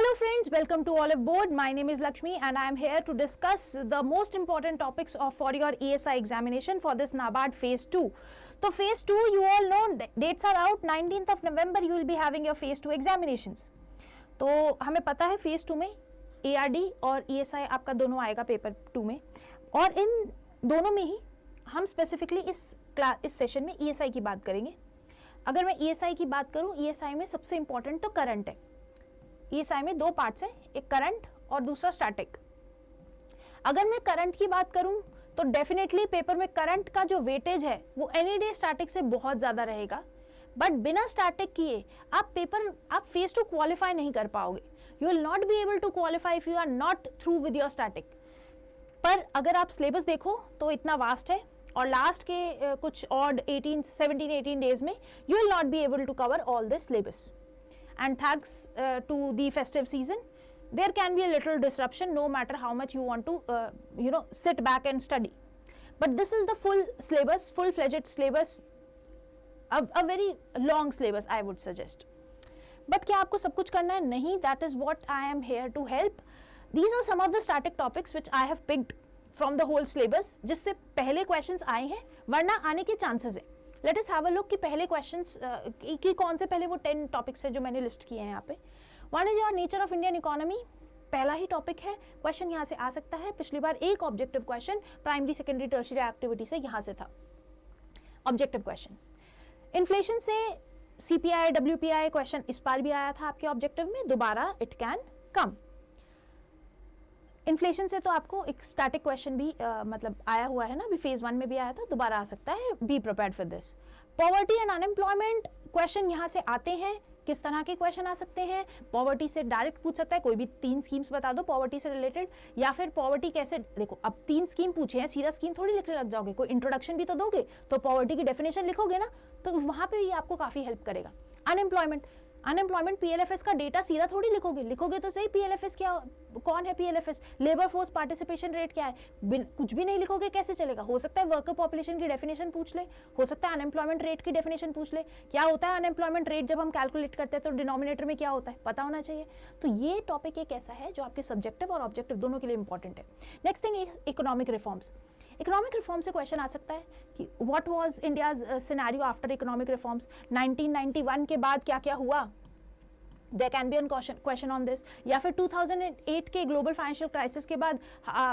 Hello friends, welcome to Olive Board. My name is Lakshmi and I am here to discuss the most important topics for your ESI examination for this NABARD Phase 2. So Phase 2, you all know dates are out. 19th of November you will be having your Phase 2 examinations. तो हमें पता है Phase 2 में ARD और ESI आपका दोनों आएगा paper 2 में, और इन दोनों में ही हम स्पेसिफिकली इस सेशन में ESI की बात करेंगे. अगर मैं ESI की बात करूं, ESI में सबसे इंपॉर्टेंट तो करंट है. ESI में दो पार्ट्स हैं, एक करंट और दूसरा स्टैटिक. अगर मैं करंट की बात करूं तो डेफिनेटली पेपर में करंट का जो वेटेज है वो एनी डे स्टैटिक से बहुत ज़्यादा रहेगा, बट बिना स्टैटिक किए आप फेज 2 क्वालिफाई नहीं कर पाओगे. You will not be able to qualify if you are not through with your static. पर अगर आप सिलेबस देखो तो इतना वास्ट है, और लास्ट के कुछ ऑड 17-18 डेज में you will not be able to cover all this syllabus. And thanks to the festive season, there can be a little disruption no matter how much you want to sit back and study. But this is the full syllabus, full-fledged syllabus, a very long syllabus I would suggest. But क्या आपको सब कुछ करना है? नहीं. That is what I am here to help. These are some of the static topics which I have picked from the whole syllabus, जिससे पहले questions आए हैं वरना आने के chances है. Let us have a look कि पहले क्वेश्चंस की कौन से पहले वो 10 टॉपिक्स है जो मैंने लिस्ट किए हैं यहाँ पे. One is your nature of Indian economy, पहला ही टॉपिक है. क्वेश्चन यहाँ से आ सकता है. पिछली बार एक objective question primary secondary tertiary activity से यहाँ से था ऑब्जेक्टिव क्वेश्चन. इन्फ्लेशन से CPI WPI क्वेश्चन इस बार भी आया था आपके ऑब्जेक्टिव में, दोबारा इट कैन कम. इन्फ्लेशन से तो आपको एक स्टैटिक क्वेश्चन भी मतलब आया हुआ है ना, अभी फेज 1 में भी आया था, दोबारा आ सकता है. Be prepared for this. Poverty and unemployment question यहाँ से आते हैं. किस तरह के क्वेश्चन आ सकते हैं? पॉवर्टी से डायरेक्ट पूछ सकता है, कोई भी 3 स्कीम्स बता दो पॉवर्टी से रिलेटेड, या फिर पॉवर्टी कैसे. देखो अब 3 स्कीम पूछे हैं, सीधा स्कीम थोड़ी लिखने लग जाओगे, कोई इंट्रोडक्शन भी तो दोगे, तो पॉवर्टी की डेफिनेशन लिखोगे ना, तो वहां पे ये आपको काफी हेल्प करेगा. अनएम्प्लॉयमेंट PLFS का डेटा सीधा थोड़ी लिखोगे तो सही. PLFS क्या, कौन है PLFS, labour force participation rate क्या है, कुछ भी नहीं लिखोगे कैसे चलेगा. हो सकता है वर्कर पॉपुलेशन की डेफिनेशन पूछ ले, हो सकता है अनएम्प्लॉयमेंट रेट की डेफिनेशन पूछ ले. क्या होता है अनएम्प्लॉयमेंट रेट जब हम कैलकुलेट करते हैं तो डिनोमिनेटर में क्या होता है पता होना चाहिए. तो ये टॉपिक एक ऐसा है जो आपके सब्जेक्टिव और ऑब्जेक्टिव दोनों के लिए इंपॉर्टेंट है. Next thing is economic reforms. Economic reform से क्वेश्चन आ सकता है कि what was India's scenario after economic reforms. 1991 के बाद क्या क्या हुआ, there can be an question on this. या फिर 2008 के ग्लोबल फाइनेंशियल क्राइसिस के बाद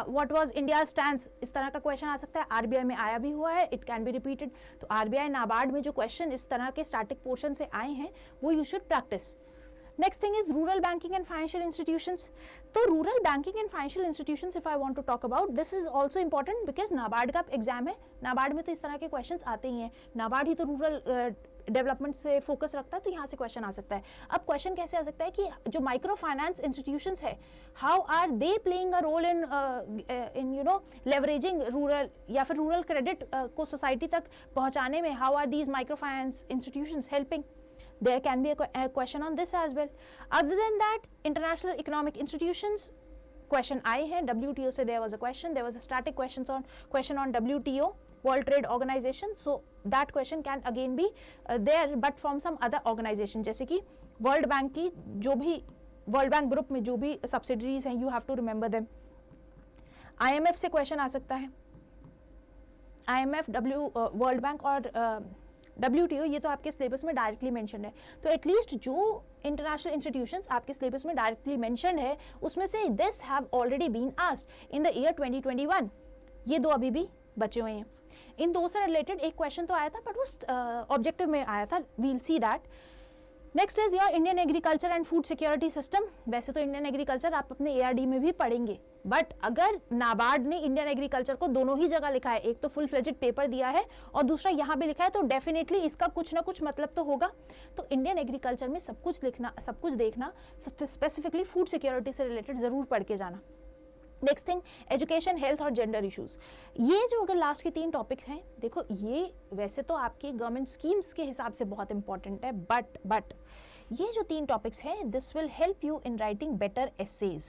व्हाट वाज इंडिया स्टैंड्स, इस तरह का क्वेश्चन आ सकता है. RBI में आया भी हुआ है, इट कैन बी रिपीटेड. तो RBI नाबार्ड में जो क्वेश्चन इस तरह के स्टैटिक पोर्शन से आए हैं वो you should practice. Next thing is rural banking and financial institutions. तो rural banking and financial institutions if I want to talk about, this is also important because NABARD का एग्जाम है. नाबार्ड में तो इस तरह के क्वेश्चंस आते ही हैं. नाबार्ड ही तो रूरल डेवलपमेंट से फोकस रखता है, तो यहाँ से क्वेश्चन आ सकता है. अब क्वेश्चन कैसे आ सकता है कि जो माइक्रो फाइनेंस इंस्टीट्यूशंस है, how are they playing a role in leveraging rural, या फिर रूरल क्रेडिट को सोसाइटी तक पहुँचाने में, how are these micro finance institutions helping. There can be a question on this as well. Other than that, international economic institutions question आए हैं. WTO से there was a question, there was a static question on WTO, World Trade Organization. So that question can again be there, but from some other organization, जैसे कि World Bank की जो भी World Bank group में जो भी subsidiaries हैं, you have to remember them. IMF से question आ सकता है. IMF, World Bank और WTO ये तो आपके सिलेबस में डायरेक्टली मेंशन है. तो एटलीस्ट जो इंटरनेशनल इंस्टीट्यूशंस आपके सिलेबस में डायरेक्टली मेंशन है उसमें से this have already been asked in the year 2021. ये दो अभी भी बचे हुए हैं. इन दो से रिलेटेड एक क्वेश्चन तो आया था, बट वो ऑब्जेक्टिव में आया था. We'll see that. Next is your Indian agriculture and food security system. वैसे तो इंडियन एग्रीकल्चर आप अपने ARD में भी पढ़ेंगे, बट अगर नाबार्ड ने इंडियन एग्रीकल्चर को दोनों ही जगह लिखा है, एक तो फुल फ्लेजेड पेपर दिया है और दूसरा यहाँ भी लिखा है, तो डेफिनेटली इसका कुछ ना कुछ मतलब तो होगा. तो इंडियन एग्रीकल्चर में सब कुछ लिखना, सब कुछ देखना, स्पेसिफिकली फूड सिक्योरिटी से रिलेटेड जरूर पढ़ के जाना. नेक्स्ट थिंग, एजुकेशन, हेल्थ और जेंडर इश्यूज. ये जो अगर लास्ट के 3 टॉपिक हैं, देखो ये वैसे तो आपकी गवर्नमेंट स्कीम्स के हिसाब से बहुत इंपॉर्टेंट है, बट ये जो 3 टॉपिक्स हैं, this will help you in writing better essays.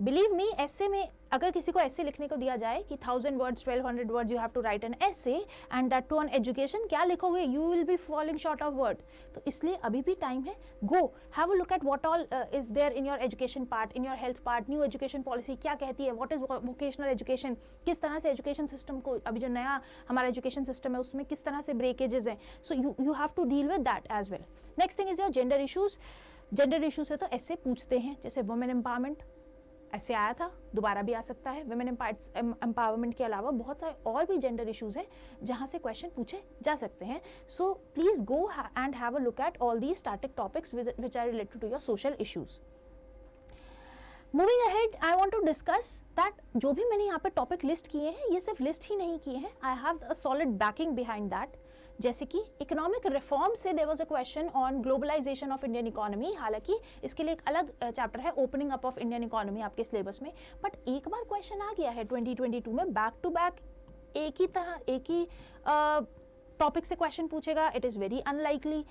Believe me, ऐसे में अगर किसी को ऐसे लिखने को दिया जाए कि 1000 words 1200 words you have to write an essay and that too on education, क्या लिखोगे? You will be falling short of word. तो इसलिए अभी भी टाइम है. Go have a look at what all is there in your education part, in your health part. New education policy क्या कहती है? What is vocational education? किस तरह से एजुकेशन सिस्टम को, अभी जो नया हमारा एजुकेशन सिस्टम है उसमें किस तरह से ब्रेकेजेस हैं. So you have to deal with that as well. Next thing is your gender issues. Gender issue से तो ऐसे पूछते हैं, जैसे वुमेन एम्पावरमेंट ऐसे आया था, दोबारा भी आ सकता है. वुमेन एम्पावरमेंट के अलावा बहुत सारे और भी जेंडर इश्यूज हैं जहां से क्वेश्चन पूछे जा सकते हैं. So please go and have a look at all the static topics which are related to your social issues. Moving ahead, I want to discuss that जो भी मैंने यहाँ पे टॉपिक लिस्ट किए हैं, ये सिर्फ लिस्ट ही नहीं किए हैं. I have a solid backing behind that. जैसे कि इकोनॉमिक रिफॉर्म से there was a question on globalization of Indian economy. हालांकि इसके लिए एक अलग चैप्टर है, opening up of Indian economy, आपके सिलेबस में. बट एक बार क्वेश्चन आ गया है 2022 में, बैक टू बैक एक ही टॉपिक से क्वेश्चन पूछेगा, इट इज़ वेरी अनलाइकली.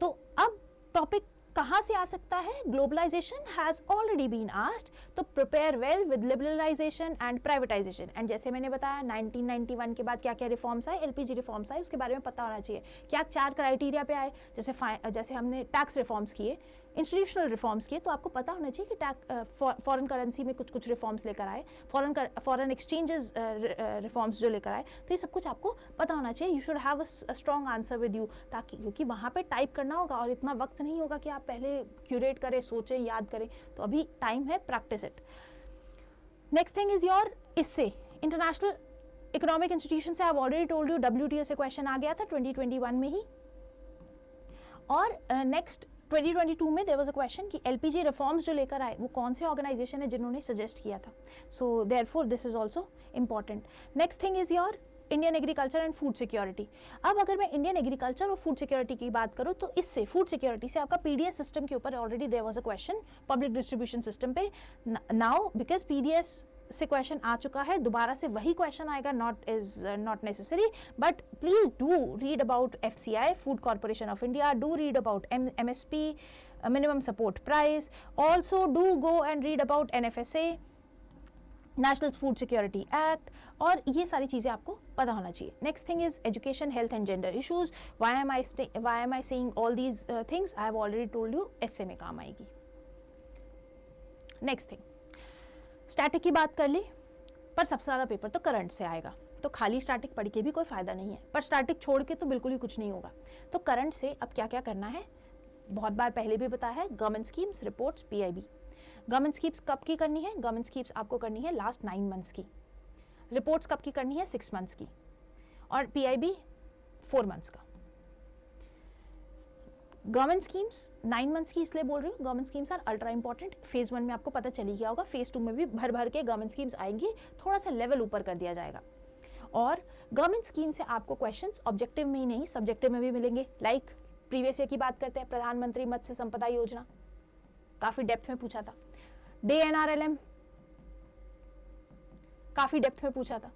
तो अब टॉपिक कहाँ से आ सकता है? Globalisation has already been asked, तो prepare well with liberalisation and privatisation. And जैसे मैंने बताया 1991 के बाद क्या क्या रिफॉर्म्स आए, एलपीजी रिफॉर्म्स आए, उसके बारे में पता होना चाहिए. क्या 4 क्राइटेरिया पे आए, जैसे हमने टैक्स रिफॉर्म्स किए, इंस्टीट्यूशनल रिफॉर्म्स किए, तो आपको पता होना चाहिए कि फॉरेन करेंसी में कुछ रिफॉर्म्स लेकर आए, फॉरेन एक्सचेंजेस रिफॉर्म्स जो लेकर आए, तो ये सब कुछ आपको पता होना चाहिए. You should have a strong answer with you, ताकि क्योंकि वहाँ पे टाइप करना होगा और इतना वक्त नहीं होगा कि आप पहले क्यूरेट करें, सोचें, याद करें. तो अभी टाइम है, practice it. Next thing is your इससे इंटरनेशनल इकोनॉमिक इंस्टीट्यूशन से. आई have already told you WTO से क्वेश्चन आ गया था 2021 में ही. और नेक्स्ट 2022 में देयर वाज अ क्वेश्चन कि एलपीजी रिफॉर्म्स जो लेकर आए वो कौन से ऑर्गेनाइजेशन है जिन्होंने सजेस्ट किया था. So therefore this is also important. Next thing is your Indian agriculture and food security. अब अगर मैं इंडियन एग्रीकल्चर और फूड सिक्योरिटी की बात करूँ, तो इससे फूड सिक्योरिटी से आपका पीडीएस सिस्टम के ऊपर already there was a question, public distribution system पे. नाउ बिकॉज पीडीएस से क्वेश्चन आ चुका है, दोबारा से वही क्वेश्चन आएगा, not necessary. But please do read about FCI, food corporation of India. Do read about MSP, minimum support price. Also do go and read about NFSA, national food security act. और ये सारी चीज़ें आपको पता होना चाहिए. Next thing is education, health and gender issues. Why am I saying all these things? I have already told you, ऐसे में काम आएगी. नेक्स्ट थिंग, स्टैटिक की बात कर ली, पर सबसे ज़्यादा पेपर तो करंट से आएगा, तो खाली स्टैटिक पढ़ के भी कोई फ़ायदा नहीं है, पर स्टैटिक छोड़ के तो बिल्कुल ही कुछ नहीं होगा. तो करंट से अब क्या क्या करना है, बहुत बार पहले भी बताया है. Government schemes, reports, PIB. Government schemes कब की करनी है? गवर्नमेंट स्कीम्स आपको करनी है लास्ट 9 मंथ्स की. रिपोर्ट्स कब की करनी है? 6 मंथ्स की. और PIB 4 मंथ्स का. गवर्नमेंट स्कीम्स 9 मंथ्स की इसलिए बोल रही हूँ, government schemes are ultra important. Phase 1 में आपको पता चली गया होगा, फेज 2 में भी भर भर के गवर्नमेंट स्कीम्स आएंगी, थोड़ा सा लेवल ऊपर कर दिया जाएगा. और गवर्नमेंट स्कीम से आपको क्वेश्चंस ऑब्जेक्टिव में ही नहीं, सब्जेक्टिव में भी मिलेंगे. लाइक प्रीवियस ईयर की बात करते हैं, प्रधानमंत्री मत्स्य संपदा योजना, काफ़ी डेप्थ में पूछा था. DNRLM काफ़ी डेप्थ में पूछा था.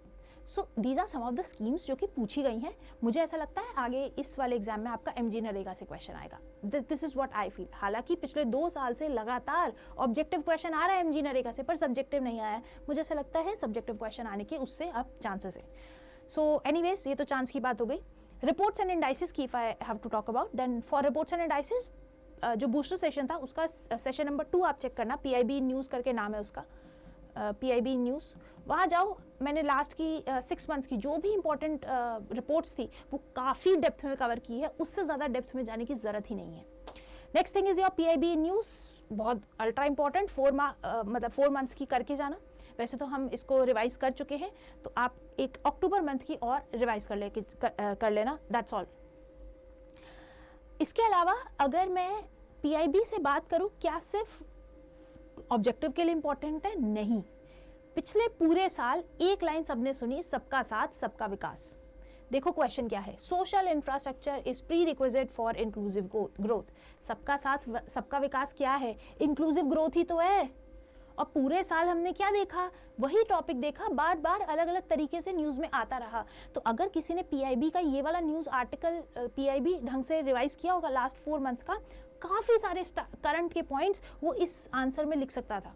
So these are some of the schemes जो कि पूछी गई हैं. मुझे ऐसा लगता है आगे इस वाले एग्जाम में आपका MG नरेगा से क्वेश्चन आएगा. This is what I feel. हालांकि पिछले 2 साल से लगातार ऑब्जेक्टिव क्वेश्चन आ रहा है MG नरेगा से, पर सब्जेक्टिव नहीं आया है. मुझे ऐसा लगता है सब्जेक्टिव क्वेश्चन आने के उससे अब चांसेस है. सो एनीवेज, ये तो चांस की बात हो गई. रिपोर्ट्स एंड इंडाइसिस की if I have to talk about, then for reports and indices जो बूस्टर सेशन था उसका सेशन नंबर 2 आप चेक करना. PIB न्यूज़ करके नाम है उसका, PIB न्यूज़. वहाँ जाओ. मैंने लास्ट की 6 मंथ्स की जो भी इंपॉर्टेंट रिपोर्ट्स थी वो काफ़ी डेप्थ में कवर की है, उससे ज़्यादा डेप्थ में जाने की ज़रूरत ही नहीं है. Next thing is your PIB news, बहुत अल्ट्रा इंपॉर्टेंट. 4 मंथ्स की करके जाना. वैसे तो हम इसको रिवाइज कर चुके हैं, तो आप एक अक्टूबर मंथ की और रिवाइज कर लेना. That's all. इसके अलावा अगर मैं PIB से बात करूं, क्या सिर्फ ऑब्जेक्टिव के लिए इंपॉर्टेंट है? नहीं. पिछले पूरे साल एक लाइन सबने सुनी, सबका साथ सबका विकास. देखो क्वेश्चन क्या है, social infrastructure is pre requisite for inclusive growth. सबका साथ सबका विकास क्या है? इंक्लूसिव ग्रोथ ही तो है. और पूरे साल हमने क्या देखा? वही टॉपिक देखा, बार बार अलग अलग तरीके से न्यूज़ में आता रहा. तो अगर किसी ने PIB का ये वाला न्यूज़ आर्टिकल PIB ढंग से रिवाइज किया होगा लास्ट 4 मंथ्स का, काफ़ी सारे करंट के पॉइंट्स वो इस आंसर में लिख सकता था.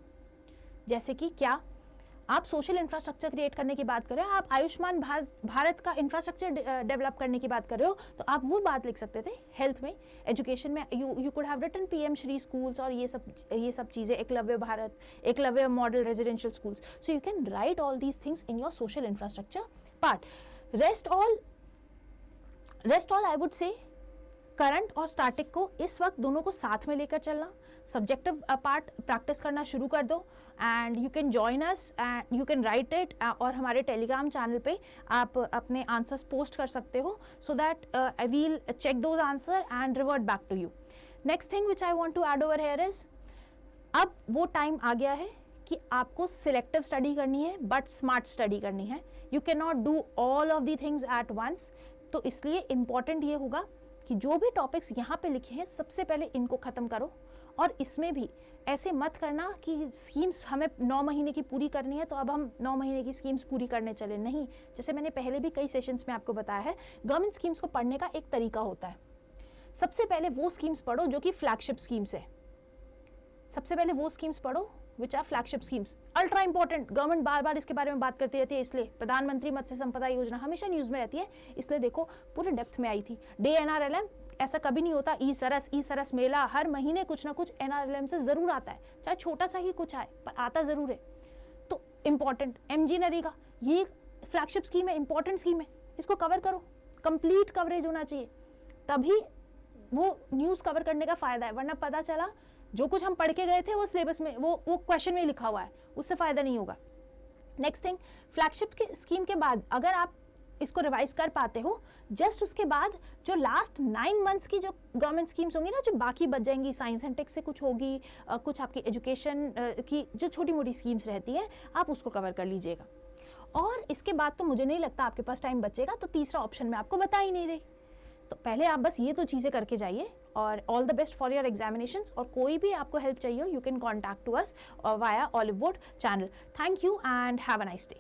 जैसे कि क्या आप सोशल इंफ्रास्ट्रक्चर क्रिएट करने की बात कर रहे हो, आप आयुष्मान भारत का इंफ्रास्ट्रक्चर डेवलप करने की बात कर रहे हो, तो आप वो बात लिख सकते थे। हेल्थ में, एजुकेशन में, you could have written PM Shri schools और ये सब चीज़ें, Eklavya Bharat, Eklavya model residential schools. So you can write all these things in your social infrastructure part. Rest all I would say current और स्टैटिक को इस वक्त दोनों को साथ में लेकर चलना, सब्जेक्टिव पार्ट प्रैक्टिस करना शुरू कर दो, and you can join us and you can right it, और हमारे टेलीग्राम चैनल पे आप अपने आंसर्स पोस्ट कर सकते हो, so that I will check those answer and revert back to you. Next thing which I want to add over here is, अब वो टाइम आ गया है कि आपको सिलेक्टिव स्टडी करनी है बट स्मार्ट स्टडी करनी है। You can not do all of the things at once. तो इसलिए इंपॉर्टेंट ये होगा कि जो भी टॉपिक्स यहाँ पे लिखे हैं सबसे पहले इनको ख़त्म करो, और इसमें भी ऐसे मत करना कि स्कीम्स हमें 9 महीने की पूरी करनी है तो अब हम 9 महीने की स्कीम्स पूरी करने चले, नहीं। जैसे मैंने पहले भी कई सेशंस में आपको बताया है, गवर्नमेंट स्कीम्स को पढ़ने का एक तरीका होता है। सबसे पहले वो स्कीम्स पढ़ो जो कि फ्लैगशिप स्कीम्स है, सबसे पहले वो स्कीम्स पढ़ो which are flagship schemes, ultra important. Government बार बार इसके बारे में बात करती रहती है, इसलिए प्रधानमंत्री मत्स्य संपदा योजना हमेशा न्यूज़ में रहती है, इसलिए देखो पूरे डेप्थ में आई थी। DNRLM, ऐसा कभी नहीं होता ई सरस मेला, हर महीने कुछ ना कुछ NRLM से ज़रूर आता है, चाहे छोटा सा ही कुछ आए पर आता ज़रूर है। तो इम्पॉर्टेंट MG नरेगा, ये फ्लैगशिप स्कीम है, इंपॉर्टेंट स्कीम है, इसको कवर करो, कंप्लीट कवरेज होना चाहिए, तभी वो न्यूज़ कवर करने का फ़ायदा है। वरना पता चला जो कुछ हम पढ़ के गए थे वो सिलेबस में, वो क्वेश्चन में लिखा हुआ है, उससे फ़ायदा नहीं होगा। नेक्स्ट थिंग, फ्लैगशिप की स्कीम के बाद अगर आप इसको रिवाइज कर पाते हो, जस्ट उसके बाद जो लास्ट 9 मंथ्स की जो गवर्नमेंट स्कीम्स होंगी ना, जो बाकी बच जाएंगी, साइंस एंड टेक से कुछ होगी, कुछ आपकी एजुकेशन की जो छोटी मोटी स्कीम्स रहती हैं, आप उसको कवर कर लीजिएगा। और इसके बाद तो मुझे नहीं लगता आपके पास टाइम बचेगा, तो तीसरा ऑप्शन मैं आपको बता ही नहीं रही। तो पहले आप बस ये तो चीज़ें करके जाइए, और all the best for your examinations. और कोई भी आपको हेल्प चाहिए हो, you can contact to us via Olive Wood channel. Thank you and have a nice day.